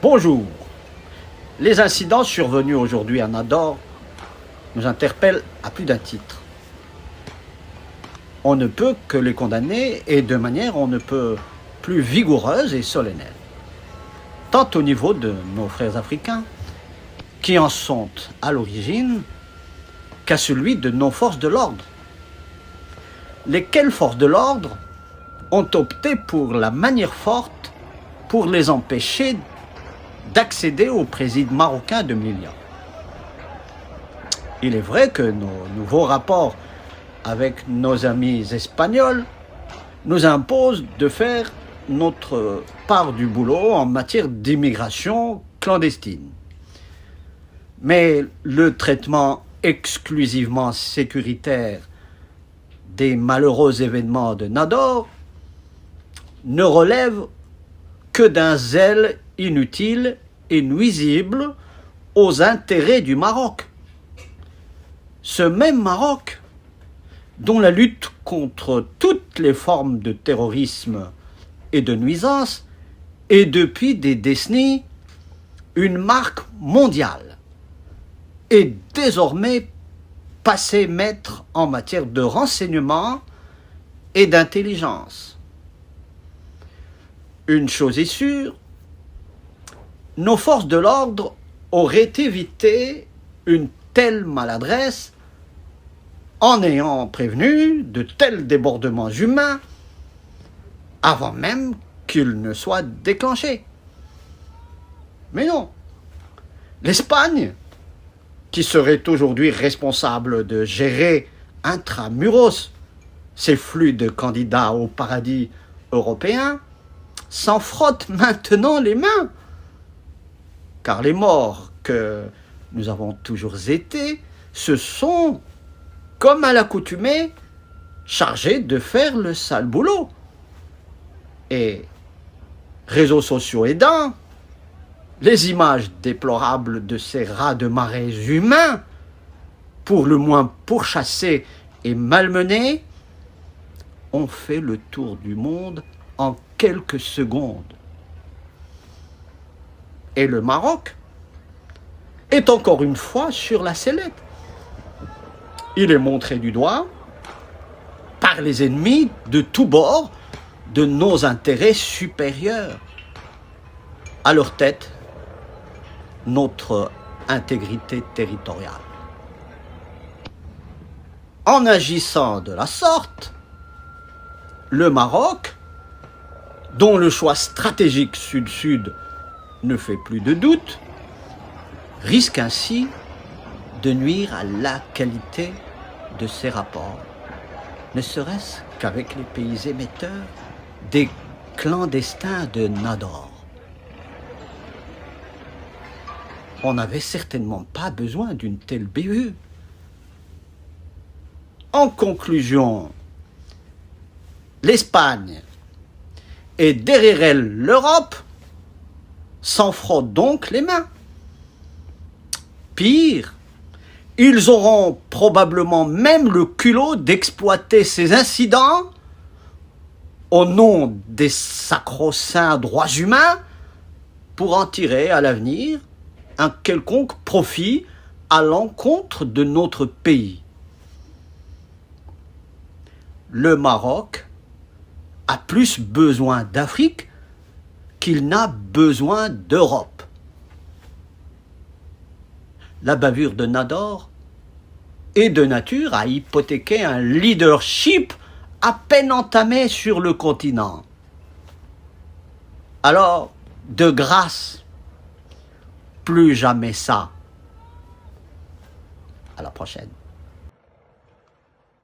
Bonjour. Les incidents survenus aujourd'hui à Nador nous interpellent à plus d'un titre. On ne peut que les condamner et de manière on ne peut plus vigoureuse et solennelle. Tant au niveau de nos frères africains, qui en sont à l'origine, qu'à celui de nos forces de l'ordre. Lesquelles forces de l'ordre ont opté pour la manière forte pour les empêcher d'accéder au président marocain de Melilla. Il est vrai que nos nouveaux rapports avec nos amis espagnols nous imposent de faire notre part du boulot en matière d'immigration clandestine. Mais le traitement exclusivement sécuritaire des malheureux événements de Nador ne relève que d'un zèle inutile et nuisible aux intérêts du Maroc. Ce même Maroc, dont la lutte contre toutes les formes de terrorisme et de nuisance est depuis des décennies une marque mondiale, est désormais passé maître en matière de renseignement et d'intelligence. Une chose est sûre, nos forces de l'ordre auraient évité une telle maladresse en ayant prévenu de tels débordements humains avant même qu'ils ne soient déclenchés. Mais non, l'Espagne, qui serait aujourd'hui responsable de gérer intramuros ces flux de candidats au paradis européen, s'en frotte maintenant les mains. Car les morts que nous avons toujours été, se sont, comme à l'accoutumée, chargés de faire le sale boulot. Et, réseaux sociaux aidant, les images déplorables de ces rats de marée humains, pour le moins pourchassés et malmenés, ont fait le tour du monde en quelques secondes. Et le Maroc est encore une fois sur la sellette. Il est montré du doigt par les ennemis de tous bords de nos intérêts supérieurs. À leur tête, notre intégrité territoriale. En agissant de la sorte, le Maroc, dont le choix stratégique sud-sud ne fait plus de doute, risque ainsi de nuire à la qualité de ses rapports, ne serait-ce qu'avec les pays émetteurs des clandestins de Nador. On n'avait certainement pas besoin d'une telle bévue. En conclusion, l'Espagne et derrière elle l'Europe s'en frottent donc les mains. Pire, ils auront probablement même le culot d'exploiter ces incidents au nom des sacro-saints droits humains pour en tirer à l'avenir un quelconque profit à l'encontre de notre pays. Le Maroc a plus besoin d'Afrique qu'il n'a besoin d'Europe. La bavure de Nador est de nature à hypothéquer un leadership à peine entamé sur le continent. Alors, de grâce, plus jamais ça. À la prochaine.